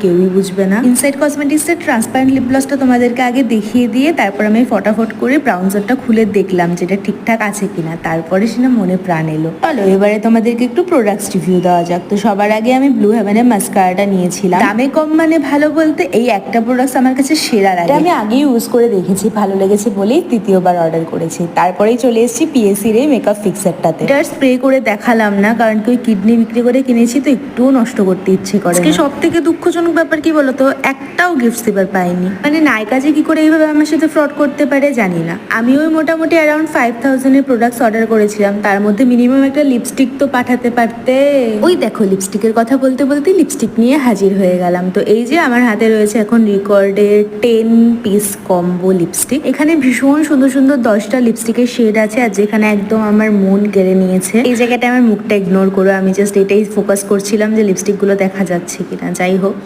কেউই বুঝবে না। ইনসাইড কসমেটিক্সের ট্রান্সপারেন্ট লিপ গ্লসটা তোমাদেরকে আগে দেখিয়ে দিয়ে তারপর আমি ফটাফট করে ব্রাউজারটা খুলে দেখলাম যেটা ঠিকঠাক আছে কিনা, তারপরে সেটা মনে প্রাণ এলো। চলো এবারে তোমাদেরকে একটু প্রোডাক্টস রিভিউ দেওয়া যাক। তো সবার আগে আমি ব্লু হেভেনের মাস্কারাটা নিয়েছিলাম। দামে কম মানে ভালো বলতে এই একটা প্রোডাক্টস আমার কাছে সেরা লাগে। আমি আগেই ইউজ করে দেখেছি, ভালো লেগেছে বলেই তৃতীয়বার অর্ডার করেছি। তারপরেই চলে এসেছি পিএসির এই মেকআপ ফিক্সারটাতে। এটা স্প্রে করে দেখালাম না কারণ কি ওই কিডনি বিক্রি করে কিনেছি তো একটুও নষ্ট করতে ইচ্ছে করে। সব থেকে দুঃখজনক ব্যাপার কি বলতো, একটাও গিফট সিপার পাইনি। মানে নায়িকা যে কি করে এইভাবে আমার সাথে ফ্রড করতে পারে জানি না। আমি ওই মোটামুটি অ্যারাউন্ড 5000 এর প্রোডাক্টস অর্ডার করেছিলাম, তার মধ্যে মিনিমাম একটা লিপস্টিক তো পাঠাতে পারতে। ওই দেখো লিপস্টিকের কথা বলতে বলতে লিপস্টিক নিয়ে হাজির হয়ে গেলাম। তো এই যে আমার হাতে রয়েছে এখন রিকর্ডের 10 পিস কম্বো লিপস্টিক। এখানে ভীষণ সুন্দর সুন্দর 10টা লিপস্টিকের শেড আছে, আর যেখানে একদম আমার মন কেড়ে নিয়েছে এই জায়গাটা আমার মুখটা ইগনোর করো, আমি জাস্ট এটাই ফোকাস করছিলাম যে লিপস্টিক গুলো দেখা যাচ্ছে কিনা। যাই হোক